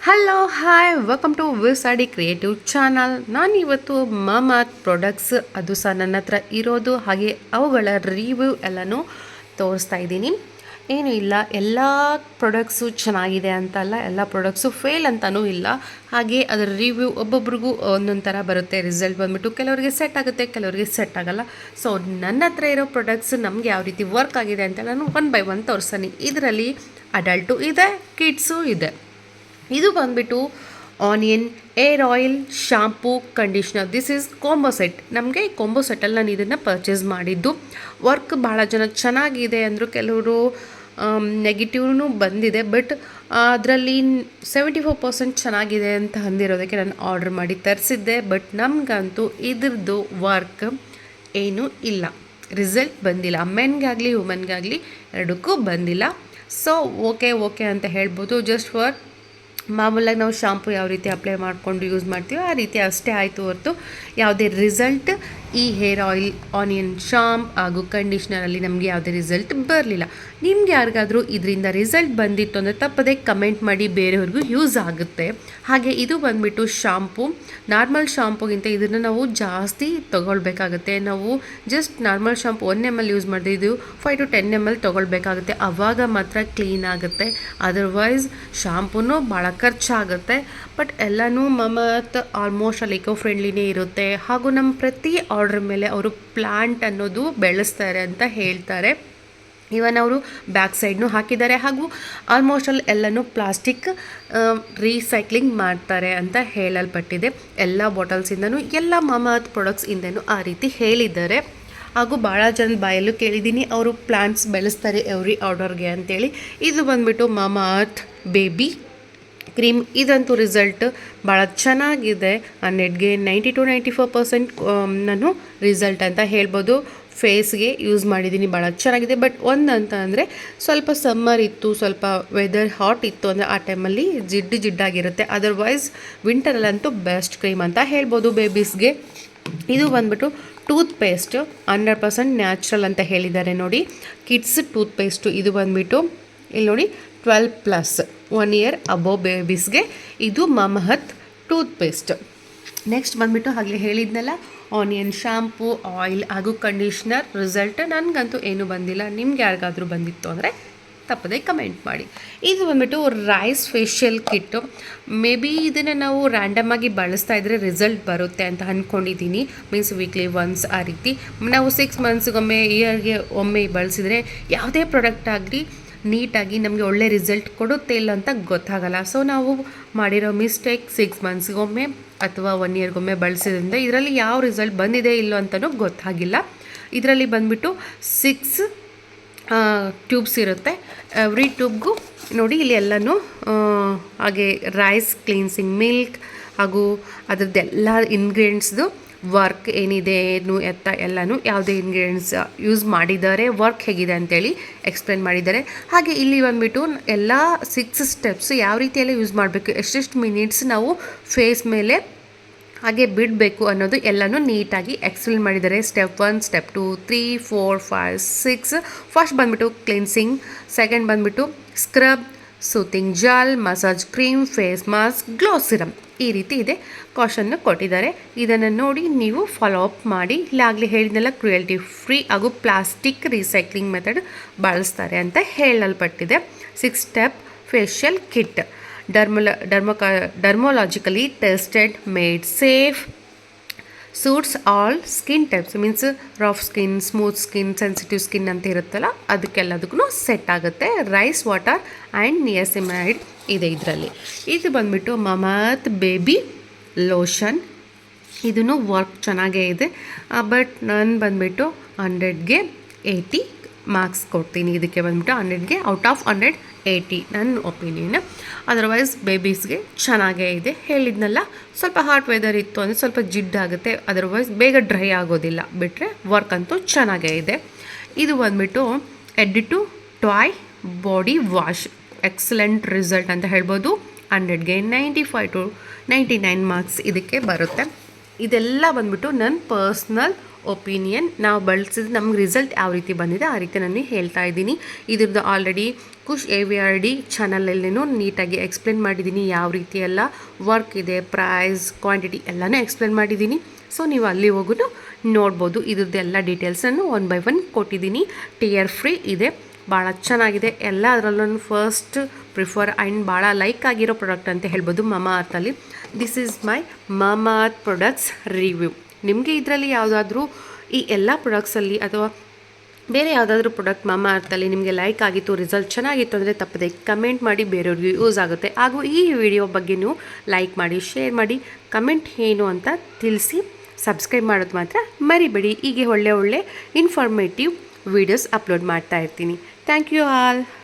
Hello hi welcome to ವಿಸಾಡಿ creative channel. ನಾನು ಇವತ್ತು ಮಾಮಾತ್ ಪ್ರಾಡಕ್ಟ್ಸ್ ಅದು ಸಹ ನನ್ನ ಹತ್ರ ಇರೋದು ಹಾಗೆ ಅವುಗಳ ರಿವ್ಯೂ ಎಲ್ಲನೂ ತೋರಿಸ್ತಾ ಇದ್ದೀನಿ. ಏನೂ ಇಲ್ಲ, ಎಲ್ಲ ಪ್ರಾಡಕ್ಟ್ಸು ಚೆನ್ನಾಗಿದೆ ಅಂತಲ್ಲ, ಎಲ್ಲ ಪ್ರಾಡಕ್ಟ್ಸು ಫೇಲ್ ಅಂತಲೂ ಇಲ್ಲ. ಹಾಗೆ ಅದರ ರಿವ್ಯೂ ಒಬ್ಬೊಬ್ರಿಗೂ ಒಂದೊಂದು ಥರ ಬರುತ್ತೆ. ರಿಸಲ್ಟ್ ಬಂದುಬಿಟ್ಟು ಕೆಲವರಿಗೆ ಸೆಟ್ ಆಗುತ್ತೆ, ಕೆಲವರಿಗೆ ಸೆಟ್ ಆಗಲ್ಲ. ಸೊ ನನ್ನ ಹತ್ರ ಇರೋ ಪ್ರಾಡಕ್ಟ್ಸ್ ನಮಗೆ ಯಾವ ರೀತಿ ವರ್ಕ್ ಆಗಿದೆ ಅಂತ ನಾನು ಒನ್ ಬೈ ಒನ್ ತೋರಿಸ್ತೀನಿ. ಇದರಲ್ಲಿ ಅಡಲ್ಟು ಇದೆ, ಕಿಡ್ಸು ಇದೆ. ಇದು ಬಂದುಬಿಟ್ಟು onion air oil shampoo conditioner. This is combo set. ನಮಗೆ ಕಾಂಬೋ ಸೆಟ್ಟಲ್ಲಿ ನಾನು ಇದನ್ನು ಪರ್ಚೇಸ್ ಮಾಡಿದ್ದು. ವರ್ಕ್ ಭಾಳ ಜನ ಚೆನ್ನಾಗಿದೆ ಅಂದರು, ಕೆಲವರು ನೆಗೆಟಿವ್ನೂ ಬಂದಿದೆ. ಬಟ್ ಅದರಲ್ಲಿ 74% ಚೆನ್ನಾಗಿದೆ ಅಂತ ಅಂದಿರೋದಕ್ಕೆ ನಾನು ಆರ್ಡ್ರ್ ಮಾಡಿ ತರಿಸಿದ್ದೆ. ಬಟ್ ನಮಗಂತೂ ಇದ್ರದ್ದು ವರ್ಕ್ ಏನೂ ಇಲ್ಲ, ರಿಸಲ್ಟ್ ಬಂದಿಲ್ಲ. ಮೆನ್ಗಾಗಲಿ ವುಮೆನ್ಗಾಗಲಿ ಎರಡಕ್ಕೂ ಬಂದಿಲ್ಲ. ಸೊ ಓಕೆ ಅಂತ ಹೇಳ್ಬೋದು. ಜಸ್ಟ್ ಫಾರ್ ಮಾಮೂಲಾಗಿ ನಾವು ಶಾಂಪು ಯಾವ ರೀತಿ ಅಪ್ಲೈ ಮಾಡಿಕೊಂಡು ಯೂಸ್ ಮಾಡ್ತೀವೋ ಆ ರೀತಿ ಅಷ್ಟೇ ಆಯಿತು ಹೊರತು ಯಾವುದೇ ರಿಸಲ್ಟ್ ಈ ಹೇರ್ ಆಯಿಲ್ ಆನಿಯನ್ ಶಾಂಪ್ ಹಾಗೂ ಕಂಡೀಷ್ನರಲ್ಲಿ ನಮಗೆ ಯಾವುದೇ ರಿಸಲ್ಟ್ ಬರಲಿಲ್ಲ. ನಿಮ್ಗೆ ಯಾರಿಗಾದರೂ ಇದರಿಂದ ರಿಸಲ್ಟ್ ಬಂದಿತ್ತು ಅಂದರೆ ತಪ್ಪದೇ ಕಮೆಂಟ್ ಮಾಡಿ, ಬೇರೆಯವ್ರಿಗೂ ಯೂಸ್ ಆಗುತ್ತೆ. ಹಾಗೆ ಇದು ಬಂದುಬಿಟ್ಟು ಶಾಂಪು. ನಾರ್ಮಲ್ ಶಾಂಪುಗಿಂತ ಇದನ್ನು ನಾವು ಜಾಸ್ತಿ ತೊಗೊಳ್ಬೇಕಾಗುತ್ತೆ. ನಾವು just normal shampoo 1 ml use ಮಾಡಿದ್ರೆ ಇದು 5 to 10 ml ತೊಗೊಳ್ಬೇಕಾಗುತ್ತೆ. ಆವಾಗ ಮಾತ್ರ ಕ್ಲೀನ್ ಆಗುತ್ತೆ. ಅದರ್ವೈಸ್ ಶಾಂಪೂನು ಭಾಳ ಖರ್ಚಾಗುತ್ತೆ. ಬಟ್ ಎಲ್ಲನೂ ಮಮತ್ ಆಲ್ಮೋಸ್ಟ್ ಅಲ್ಲಿ ಇಕೋ ಫ್ರೆಂಡ್ಲಿನೇ ಇರುತ್ತೆ. ಹಾಗೂ ನಮ್ಮ ಪ್ರತಿ ಆರ್ಡ್ರ್ ಮೇಲೆ ಅವರು ಪ್ಲಾಂಟ್ ಅನ್ನೋದು ಬೆಳೆಸ್ತಾರೆ ಅಂತ ಹೇಳ್ತಾರೆ. ಇವನ್ ಅವರು ಬ್ಯಾಕ್ ಸೈಡ್ನೂ ಹಾಕಿದ್ದಾರೆ. ಹಾಗೂ ಆಲ್ಮೋಸ್ಟ್ ಅಲ್ಲಿ ಎಲ್ಲನೂ ಪ್ಲಾಸ್ಟಿಕ್ ರೀಸೈಕ್ಲಿಂಗ್ ಮಾಡ್ತಾರೆ ಅಂತ ಹೇಳಲ್ಪಟ್ಟಿದೆ. ಎಲ್ಲ ಬಾಟಲ್ಸಿಂದನೂ ಎಲ್ಲ ಮಾಮಾತ್ ಪ್ರಾಡಕ್ಟ್ಸ್ ಇಂದನೂ ಆ ರೀತಿ ಹೇಳಿದ್ದಾರೆ. ಹಾಗೂ ಭಾಳ ಜನ ಬಾಯಲ್ಲೂ ಕೇಳಿದ್ದೀನಿ, ಅವರು ಪ್ಲಾಂಟ್ಸ್ ಬೆಳೆಸ್ತಾರೆ ಎವ್ರಿ ಆರ್ಡರ್ಗೆ ಅಂತೇಳಿ. ಇದು ಬಂದುಬಿಟ್ಟು ಮಾಮಾತ್ ಬೇಬಿ ಕ್ರೀಮ್. ಇದಂತೂ ರಿಸಲ್ಟ್ ಭಾಳ ಚೆನ್ನಾಗಿದೆ. 100ಗೆ 90 to 94% ನಾನು ರಿಸಲ್ಟ್ ಅಂತ ಹೇಳ್ಬೋದು. ಫೇಸ್ಗೆ ಯೂಸ್ ಮಾಡಿದ್ದೀನಿ, ಭಾಳ ಚೆನ್ನಾಗಿದೆ. ಬಟ್ ಒಂದಂತ ಅಂದರೆ ಸ್ವಲ್ಪ ಸಮ್ಮರ್ ಇತ್ತು, ಸ್ವಲ್ಪ ವೆದರ್ ಹಾಟ್ ಇತ್ತು ಅಂದರೆ ಆ ಟೈಮಲ್ಲಿ ಜಿಡ್ಡಾಗಿರುತ್ತೆ. ಅದರ್ವೈಸ್ ವಿಂಟರಲ್ಲಂತೂ ಬೆಸ್ಟ್ ಕ್ರೀಮ್ ಅಂತ ಹೇಳ್ಬೋದು ಬೇಬೀಸ್ಗೆ. ಇದು ಬಂದುಬಿಟ್ಟು ಟೂತ್ ಪೇಸ್ಟ್ 100% ನ್ಯಾಚುರಲ್ ಅಂತ ಹೇಳಿದ್ದಾರೆ ನೋಡಿ. ಕಿಡ್ಸ್ ಟೂತ್ ಪೇಸ್ಟು ಇದು ಬಂದುಬಿಟ್ಟು ಇಲ್ಲಿ ನೋಡಿ 12+ 1 year ಅಬೋವ್ ಬೇಬೀಸ್ಗೆ ಇದು ಮಮಹತ್ ಟೂತ್ ಪೇಸ್ಟ್. ನೆಕ್ಸ್ಟ್ ಬಂದುಬಿಟ್ಟು ಹಾಗೆ ಹೇಳಿದ್ನಲ್ಲ, ಆನಿಯನ್ ಶಾಂಪೂ ಆಯಿಲ್ ಹಾಗೂ ಕಂಡೀಷ್ನರ್. ರಿಸಲ್ಟ್ ನನಗಂತೂ ಏನೂ ಬಂದಿಲ್ಲ. ನಿಮ್ಗೆ ಯಾರಿಗಾದರೂ ಬಂದಿತ್ತು ಅಂದರೆ ತಪ್ಪದೇ ಕಮೆಂಟ್ ಮಾಡಿ. ಇದು ಬಂದುಬಿಟ್ಟು rice facial kit. Maybe ಇದನ್ನು ನಾವು ರ್ಯಾಂಡಮಾಗಿ ಬಳಸ್ತಾ ಇದ್ದರೆ ರಿಸಲ್ಟ್ ಬರುತ್ತೆ ಅಂತ ಅಂದ್ಕೊಂಡಿದ್ದೀನಿ. ಮೀನ್ಸ್ ವೀಕ್ಲಿ ಒನ್ಸ್ ಆ ರೀತಿ. ನಾವು 6 monthsಗೊಮ್ಮೆ ಇಯರ್ಗೆ ಒಮ್ಮೆ ಬಳಸಿದರೆ ಯಾವುದೇ ಪ್ರಾಡಕ್ಟ್ ಆಗಲಿ ನೀಟಾಗಿ ನಮಗೆ ಒಳ್ಳೆ ರಿಸಲ್ಟ್ ಕೊಡುತ್ತೆ ಇಲ್ಲ ಅಂತ ಗೊತ್ತಾಗಲ್ಲ. ಸೊ ನಾವು ಮಾಡಿರೋ ಮಿಸ್ಟೇಕ್ 6 monthsಗೊಮ್ಮೆ ಅಥವಾ 1 yearಗೊಮ್ಮೆ ಬಳಸಿದ್ರಿಂದ ಇದರಲ್ಲಿ ಯಾವ ರಿಸಲ್ಟ್ ಬಂದಿದೆ ಇಲ್ಲೋ ಅಂತಲೂ ಗೊತ್ತಾಗಿಲ್ಲ. ಇದರಲ್ಲಿ ಬಂದುಬಿಟ್ಟು 6 ಟ್ಯೂಬ್ಸ್ ಇರುತ್ತೆ. ಎವ್ರಿ ಟ್ಯೂಬ್ಗೂ ನೋಡಿ ಇಲ್ಲಿ ಎಲ್ಲನೂ ಹಾಗೆ ರೈಸ್ ಕ್ಲೀನ್ಸಿಂಗ್ ಮಿಲ್ಕ್ ಹಾಗೂ ಅದರದ್ದೆಲ್ಲ ಇಂಗ್ರೀಡಿಯೆಂಟ್ಸ್ದು ವರ್ಕ್ ಏನಿದೆ ಏನು ಎತ್ತ ಎಲ್ಲನೂ ಯಾವುದೇ ಇಂಗ್ರೀಡಿಯೆಂಟ್ಸ್ ಯೂಸ್ ಮಾಡಿದ್ದಾರೆ, ವರ್ಕ್ ಹೇಗಿದೆ ಅಂತೇಳಿ ಎಕ್ಸ್ಪ್ಲೇನ್ ಮಾಡಿದ್ದಾರೆ. ಹಾಗೆ ಇಲ್ಲಿ ಬಂದುಬಿಟ್ಟು ಎಲ್ಲ 6 steps ಯಾವ ರೀತಿಯೆಲ್ಲ ಯೂಸ್ ಮಾಡಬೇಕು, ಎಷ್ಟೆಷ್ಟು ಮಿನಿಟ್ಸ್ ನಾವು ಫೇಸ್ ಮೇಲೆ ಹಾಗೆ ಬಿಡಬೇಕು ಅನ್ನೋದು ಎಲ್ಲನೂ ನೀಟಾಗಿ ಎಕ್ಸ್ಪ್ಲೇನ್ ಮಾಡಿದ್ದಾರೆ. Step 1, step 2, 3, 4, 5, 6. ಫಸ್ಟ್ ಬಂದುಬಿಟ್ಟು ಕ್ಲಿನ್ಸಿಂಗ್, ಸೆಕೆಂಡ್ ಬಂದುಬಿಟ್ಟು scrub, soothing gel, massage cream, face mask, glow serum. ಈ ರೀತಿ ಇದೆ. ಕಾಷನ್ನು ಕೊಟ್ಟಿದ್ದಾರೆ. ಇದನ್ನು ನೋಡಿ ನೀವು ಫಾಲೋ ಅಪ್ ಮಾಡಿ. ಇಲ್ಲಾಗಲೇ ಹೇಳಿದ್ನೆಲ್ಲ ಕ್ರುಯಲ್ಟಿ ಫ್ರೀ ಹಾಗೂ ಪ್ಲಾಸ್ಟಿಕ್ ರೀಸೈಕ್ಲಿಂಗ್ ಮೆಥಡ್ ಬಳಸ್ತಾರೆ ಅಂತ ಹೇಳಲ್ಪಟ್ಟಿದೆ. 6 step facial kit. Dermatologically tested, made safe, suits all skin types. Means rough skin, smooth skin, sensitive skin ಅಂತ ಇರುತ್ತಲ್ಲ ಅದಕ್ಕೆಲ್ಲದಕ್ಕೂ ಸೆಟ್ ಆಗುತ್ತೆ. ರೈಸ್ ವಾಟರ್ ಆ್ಯಂಡ್ ನಿಯಾಸಿನೈಡ್ ಇದೆ ಇದರಲ್ಲಿ. ಇದು ಬಂದುಬಿಟ್ಟು ಮಮತ್ ಬೇಬಿ ಲೋಷನ್. ಇದೂ ವರ್ಕ್ ಚೆನ್ನಾಗೇ ಇದೆ. ಬಟ್ ನಾನು ಬಂದುಬಿಟ್ಟು 100ಗೆ 80 ಮಾರ್ಕ್ಸ್ ಕೊಡ್ತೀನಿ. ಇದಕ್ಕೆ ಬಂದುಬಿಟ್ಟು 100ಗೆ ಔಟ್ ಆಫ್ 100 80 ನನ್ನ ಒಪಿನಿಯನ್. ಅದರ್ವೈಸ್ ಬೇಬೀಸ್ಗೆ ಚೆನ್ನಾಗೇ ಇದೆ. ಹೇಳಿದ್ನಲ್ಲ, ಸ್ವಲ್ಪ ಹಾಟ್ ವೆದರ್ ಇತ್ತು ಅಂದರೆ ಸ್ವಲ್ಪ ಜಿಡ್ಡಾಗುತ್ತೆ. ಅದರ್ವೈಸ್ ಬೇಗ ಡ್ರೈ ಆಗೋದಿಲ್ಲ. ಬಿಟ್ಟರೆ ವರ್ಕ್ ಅಂತೂ ಚೆನ್ನಾಗೇ ಇದೆ. ಇದು ಬಂದುಬಿಟ್ಟು head to toe body wash. Excellent result ಅಂತ ಹೇಳ್ಬೋದು. 100ಗೆ 95 to 99 ಮಾರ್ಕ್ಸ್ ಇದಕ್ಕೆ ಬರುತ್ತೆ. ಇದೆಲ್ಲ ಬಂದುಬಿಟ್ಟು ನನ್ನ ಪರ್ಸ್ನಲ್ ಒಪಿನಿಯನ್. ನಾವು ಬಳಸಿದ ನಮ್ಗೆ ರಿಸಲ್ಟ್ ಯಾವ ರೀತಿ ಬಂದಿದೆ ಆ ರೀತಿ ನಾನು ಹೇಳ್ತಾ ಇದ್ದೀನಿ. ಇದ್ರದ್ದು ಆಲ್ರೆಡಿ ಕುಶ್ AVRD ಚಾನಲಲ್ಲೇನೂ ನೀಟಾಗಿ ಎಕ್ಸ್ಪ್ಲೇನ್ ಮಾಡಿದ್ದೀನಿ, ಯಾವ ರೀತಿ ಎಲ್ಲ ವರ್ಕ್ ಇದೆ, ಪ್ರೈಸ್, ಕ್ವಾಂಟಿಟಿ ಎಲ್ಲನೂ ಎಕ್ಸ್ಪ್ಲೇನ್ ಮಾಡಿದ್ದೀನಿ. ಸೊ ನೀವು ಅಲ್ಲಿ ಹೋಗೂ ನೋಡ್ಬೋದು. ಇದ್ರದ್ದೆಲ್ಲ ಡೀಟೇಲ್ಸನ್ನು 1 by 1 ಕೊಟ್ಟಿದ್ದೀನಿ. ಟಿಯರ್ ಫ್ರೀ ಇದೆ, ಭಾಳ ಚೆನ್ನಾಗಿದೆ. ಎಲ್ಲ ಅದರಲ್ಲೂ ಫಸ್ಟ್ ಪ್ರಿಫರ್ ಆ್ಯಂಡ್ ಭಾಳ ಲೈಕ್ ಆಗಿರೋ ಪ್ರಾಡಕ್ಟ್ ಅಂತ ಹೇಳ್ಬೋದು ಮಾಮಾಅರ್ಥಲ್ಲಿ. This is my Mamaearth products review. ನಿಮಗೆ ಇದರಲ್ಲಿ ಯಾವುದಾದ್ರೂ ಈ ಎಲ್ಲ ಪ್ರಾಡಕ್ಟ್ಸಲ್ಲಿ ಅಥವಾ ಬೇರೆ ಯಾವುದಾದ್ರೂ ಪ್ರಾಡಕ್ಟ್ ಮಾಮಾಅರ್ಥಲ್ಲಿ ನಿಮಗೆ ಲೈಕ್ ಆಗಿತ್ತು, ರಿಸಲ್ಟ್ ಚೆನ್ನಾಗಿತ್ತು ಅಂದರೆ ತಪ್ಪದೆ ಕಮೆಂಟ್ ಮಾಡಿ, ಬೇರೆಯವ್ರಿಗೆ ಯೂಸ್ ಆಗುತ್ತೆ. ಹಾಗೂ ಈ ವಿಡಿಯೋ ಬಗ್ಗೆ ನೀವು ಲೈಕ್ ಮಾಡಿ, ಶೇರ್ ಮಾಡಿ, ಕಮೆಂಟ್ ಏನು ಅಂತ ತಿಳಿಸಿ, ಸಬ್ಸ್ಕ್ರೈಬ್ ಮಾಡೋದು ಮಾತ್ರ ಮರಿಬೇಡಿ. ಹೀಗೆ ಒಳ್ಳೆ ಇನ್ಫಾರ್ಮೇಟಿವ್ ವೀಡಿಯೋಸ್ ಅಪ್ಲೋಡ್ ಮಾಡ್ತಾ ಇರ್ತೀನಿ. Thank you all.